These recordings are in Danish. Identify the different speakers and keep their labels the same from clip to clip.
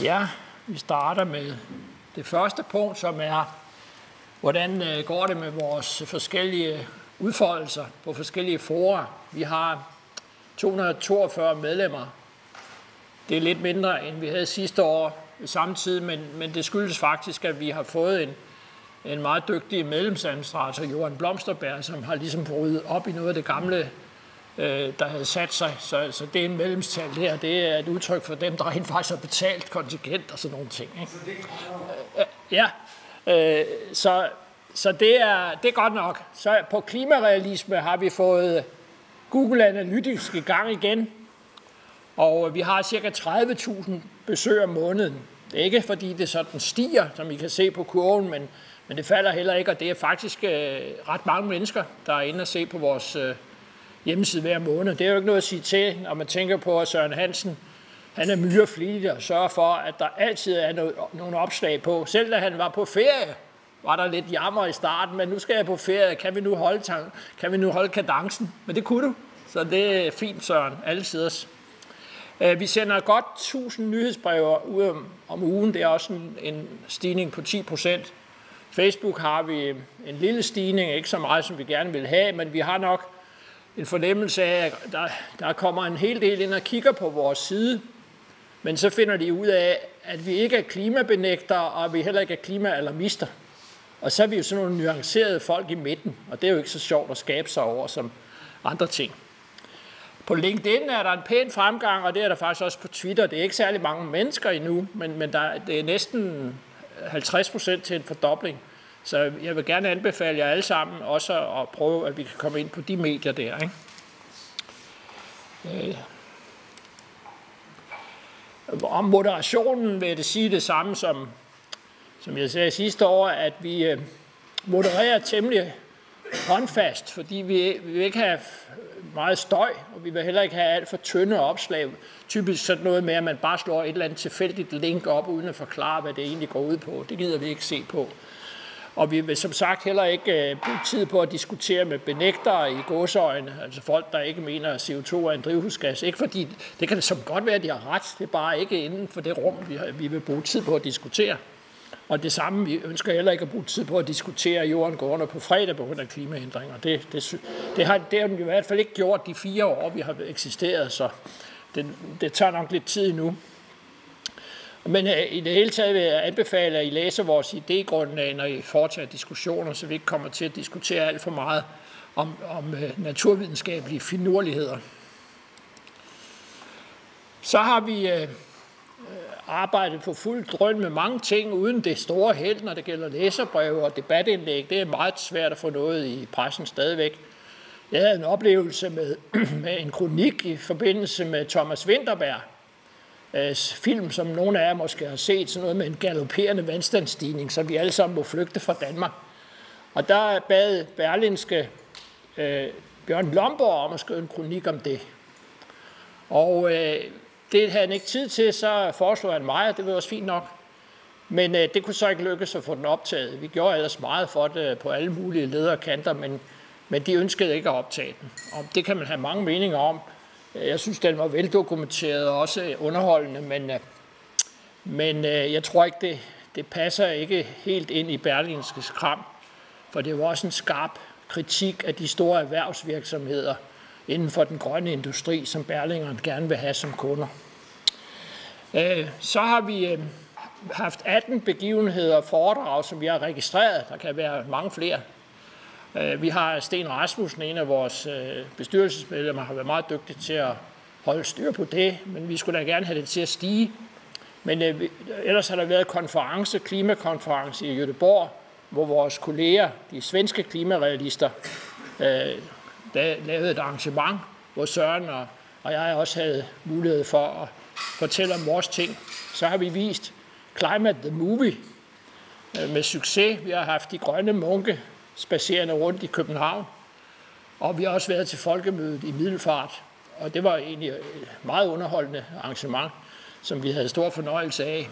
Speaker 1: Ja, vi starter med det første punkt, som er, hvordan går det med vores forskellige udfoldelser på forskellige fora. Vi har 242 medlemmer. Det er lidt mindre, end vi havde sidste år ved samme tid, men det skyldes faktisk, at vi har fået en meget dygtig medlemsadministrator, Johan Blomsterberg, som har ligesom ryddet op i noget af det gamle, der havde sat sig. Så det er en medlemstal her. Det er et udtryk for dem, der rent faktisk har betalt kontingent og sådan nogle ting. Ikke? Ja, så det er godt nok. Så på klimarealisme har vi fået Google Analytics i gang igen, og vi har ca. 30.000 besøg om måneden. Det er ikke fordi det sådan stiger, som I kan se på kurven, men det falder heller ikke, og det er faktisk ret mange mennesker, der er inde og se på vores hjemmeside hver måned. Det er jo ikke noget at sige til, når man tænker på, at Søren Hansen, han er myreflittig og sørger for, at der altid er nogle opslag på. Selv da han var på ferie, var der lidt jammer i starten, men nu skal jeg på ferie, kan vi nu holde kadencen? Men det kunne du, så det er fint, Søren, alle siders. Vi sender godt 1000 nyhedsbreve ud om ugen, det er også en stigning på 10%. Facebook har vi en lille stigning, ikke så meget som vi gerne vil have, men vi har nok en fornemmelse af, at der kommer en hel del ind og kigger på vores side, men så finder de ud af, at vi ikke er klimabenægtere, og vi heller ikke er klimaalarmister. Og så er vi jo sådan nogle nuancerede folk i midten, og det er jo ikke så sjovt at skabe sig over som andre ting. På LinkedIn er der en pæn fremgang, og det er der faktisk også på Twitter. Det er ikke særlig mange mennesker endnu, men det er næsten 50% til en fordobling. Så jeg vil gerne anbefale jer alle sammen også at prøve, at vi kan komme ind på de medier der. Ikke? Om moderationen vil jeg sige det samme, som jeg sagde sidste år, at vi modererer temmelig håndfast, fordi vi vil ikke have meget støj, og vi vil heller ikke have alt for tynde opslag. Typisk sådan noget med, at man bare slår et eller andet tilfældigt link op, uden at forklare, hvad det egentlig går ud på. Det gider vi ikke se på. Og vi vil som sagt heller ikke bruge tid på at diskutere med benægtere i gåseøjne, altså folk, der ikke mener, at CO2 er en drivhusgas. Ikke fordi, det kan det som godt være, at de har ret, det er bare ikke inden for det rum, vi vil bruge tid på at diskutere. Og det samme, vi ønsker heller ikke at bruge tid på at diskutere jorden går under på fredag på grund af klimaændringer. Det har den i hvert fald ikke gjort de 4 år, vi har eksisteret, så det tager nok lidt tid endnu. Men i det hele taget vil jeg anbefale, at I læser vores idégrundlag, når I foretager diskussioner, så vi ikke kommer til at diskutere alt for meget om naturvidenskabelige finurligheder. Så har vi arbejdet på fuld drøn med mange ting, uden det store held, når det gælder læserbreve og debatindlæg. Det er meget svært at få noget i pressen stadigvæk. Jeg havde en oplevelse med en kronik i forbindelse med Thomas Vinterberg, film, som nogle af jer måske har set, sådan noget med en galopperende vandstandsstigning, så vi alle sammen må flygte fra Danmark. Og der bad Berlingske Bjørn Lomborg om at skrive en kronik om det. Og det havde han ikke tid til, så foreslog han mig, og det var også fint nok. Men det kunne så ikke lykkes at få den optaget. Vi gjorde ellers meget for det på alle mulige leder og kanter, men de ønskede ikke at optage den. Og det kan man have mange meninger om. Jeg synes, den var veldokumenteret og også underholdende, men jeg tror ikke, det passer ikke helt ind i Berlingskes kram, for det var også en skarp kritik af de store erhvervsvirksomheder inden for den grønne industri, som Berlingeren gerne vil have som kunder. Så har vi haft 18 begivenheder og foredrag, som vi har registreret. Der kan være mange flere. Vi har Sten Rasmussen, en af vores bestyrelsesmedlemmer, har været meget dygtig til at holde styr på det, men vi skulle da gerne have det til at stige. Men ellers har der været klimakonference i Göteborg, hvor vores kolleger, de svenske klimarealister, lavede et arrangement, hvor Søren og jeg også havde mulighed for at fortælle om vores ting. Så har vi vist Climate the Movie med succes. Vi har haft de grønne munke spacerende rundt i København, og vi har også været til folkemødet i Middelfart, og det var egentlig et meget underholdende arrangement, som vi havde stor fornøjelse af.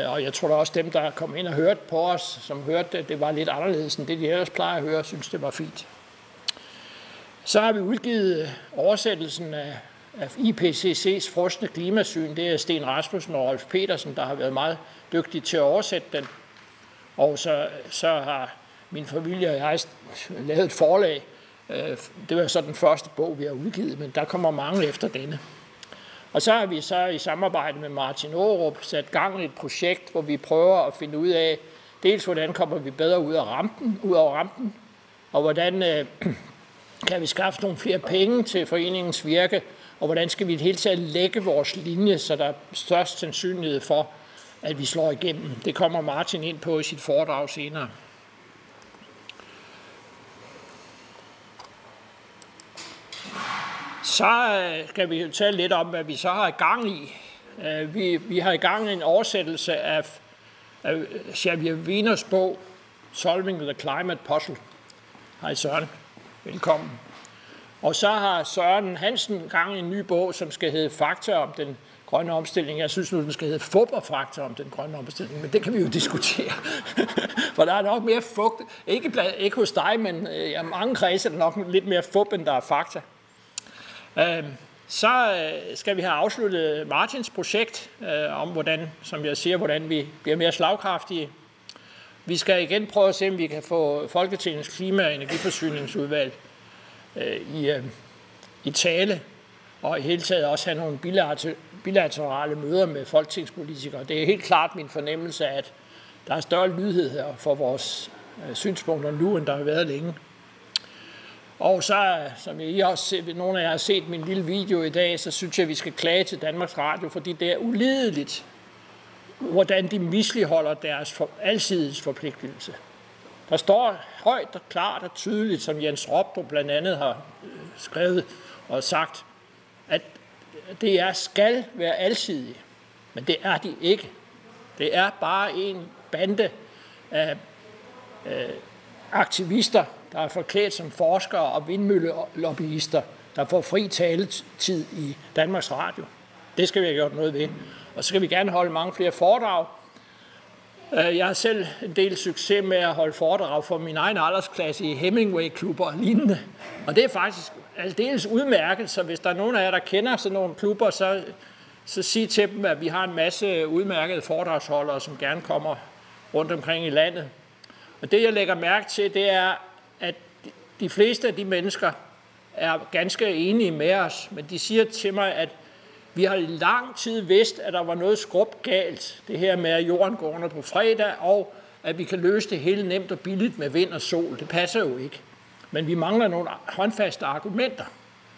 Speaker 1: Og jeg tror da også dem, der kom ind og hørte på os, som hørte det var lidt anderledes end det, de ellers plejer at høre, synes det var fint. Så har vi udgivet oversættelsen af IPCC's frosne klimasyn. Det er Sten Rasmussen og Rolf Petersen, der har været meget dygtige til at oversætte den. Og så har min familie og jeg lavet et forlag. Det var så den første bog, vi har udgivet, men der kommer mange efter denne. Og så har vi så i samarbejde med Martin Aarup sat gang i et projekt, hvor vi prøver at finde ud af, dels hvordan kommer vi bedre ud over rampen, og hvordan kan vi skaffe nogle flere penge til foreningens virke, og hvordan skal vi i det hele taget lægge vores linje, så der er størst sandsynlighed for, at vi slår igennem. Det kommer Martin ind på i sit foredrag senere. Så skal vi jo tale lidt om, hvad vi så har i gang i. Vi har i gang en oversættelse af Xavier Wieners bog, Solving the Climate Puzzle. Hej Søren, velkommen. Og så har Søren Hansen gang i en ny bog, som skal hedde Fakta om den grønne omstilling. Jeg synes nu, den skal hedde Fup og Fakta om den grønne omstilling, men det kan vi jo diskutere. For der er nok mere fugt, ikke hos dig, men i mange kredse er der nok lidt mere fup, end der er fakta. Så skal vi have afsluttet Martins projekt om, hvordan vi bliver mere slagkraftige. Vi skal igen prøve at se, om vi kan få Folketingets klima- og energiforsyningsudvalg i tale, og i hele taget også have nogle bilaterale møder med folketingspolitikere. Det er helt klart min fornemmelse, at der er større lydhed her for vores synspunkter nu, end der har været længe. Og så, som nogle af jer har set min lille video i dag, så synes jeg, at vi skal klage til Danmarks Radio, fordi det er ulideligt, hvordan de misligholder deres alsidiges forpligtelse. Der står højt og klart og tydeligt, som Jens Robdrup blandt andet har skrevet og sagt, at det skal være alsidige, men det er de ikke. Det er bare en bande af aktivister, der er forklædt som forskere og vindmøllelobbyister, der får fri taletid i Danmarks Radio. Det skal vi have gjort noget ved. Og så skal vi gerne holde mange flere foredrag. Jeg har selv en del succes med at holde foredrag for min egen aldersklasse i Hemingway-klubber og lignende. Og det er faktisk aldeles udmærket, så hvis der er nogen af jer, der kender sådan nogle klubber, så sig til dem, at vi har en masse udmærkede foredragsholdere, som gerne kommer rundt omkring i landet. Og det, jeg lægger mærke til, det er, at de fleste af de mennesker er ganske enige med os, men de siger til mig, at vi har i lang tid vidst, at der var noget skrub galt. Det her med, at jorden går under på fredag, og at vi kan løse det hele nemt og billigt med vind og sol. Det passer jo ikke. Men vi mangler nogle håndfaste argumenter.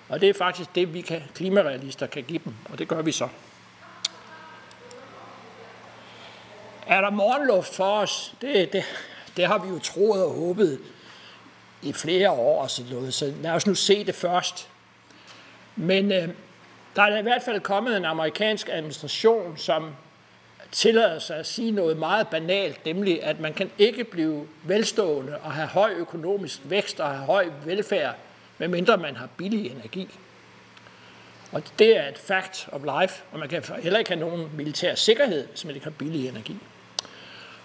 Speaker 1: Og det er faktisk det, vi klimarealister kan give dem. Og det gør vi så. Er der morgenluft for os? Det har vi jo troet og håbet i flere år og sådan noget. Så lad os nu se det først. Men der er i hvert fald kommet en amerikansk administration, som tillader sig at sige noget meget banalt, nemlig at man kan ikke blive velstående og have høj økonomisk vækst og have høj velfærd, medmindre man har billig energi. Og det er et fact of life, og man kan heller ikke have nogen militær sikkerhed, hvis man ikke har billig energi.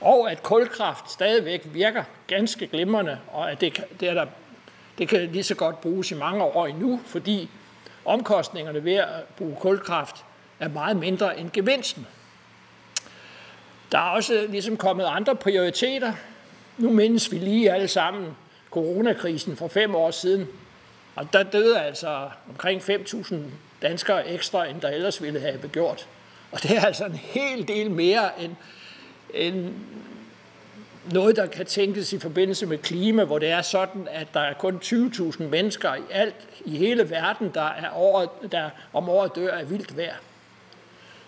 Speaker 1: Og at kulkraft stadigvæk virker ganske glimrende, og at det kan lige så godt bruges i mange år endnu, fordi omkostningerne ved at bruge kulkraft er meget mindre end gevinsten. Der er også ligesom kommet andre prioriteter. Nu mindes vi lige alle sammen coronakrisen for 5 år siden, og der døde altså omkring 5.000 danskere ekstra, end der ellers ville have gjort. Og det er altså en hel del mere end noget, der kan tænkes i forbindelse med klima, hvor det er sådan, at der er kun 20.000 mennesker i alt i hele verden, der om året dør af vildt vejr.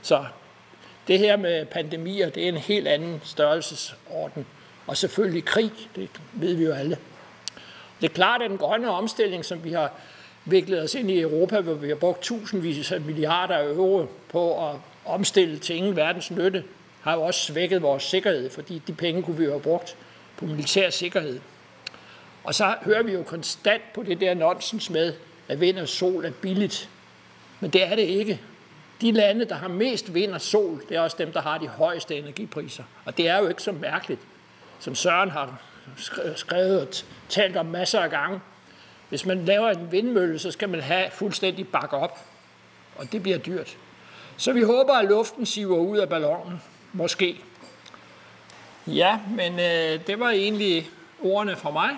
Speaker 1: Så det her med pandemier, det er en helt anden størrelsesorden. Og selvfølgelig krig, det ved vi jo alle. Det er klart, at den grønne omstilling, som vi har viklet os ind i Europa, hvor vi har brugt tusindvis af milliarder af euro på at omstille til ingen verdens nytte, har jo også svækket vores sikkerhed, fordi de penge kunne vi jo have brugt på militær sikkerhed. Og så hører vi jo konstant på det der nonsens med, at vind og sol er billigt. Men det er det ikke. De lande, der har mest vind og sol, det er også dem, der har de højeste energipriser. Og det er jo ikke så mærkeligt, som Søren har skrevet og talt om masser af gange. Hvis man laver en vindmølle, så skal man have fuldstændig bakke op. og det bliver dyrt. Så vi håber, at luften siver ud af ballonen. Måske. Ja, men det var egentlig ordene fra mig.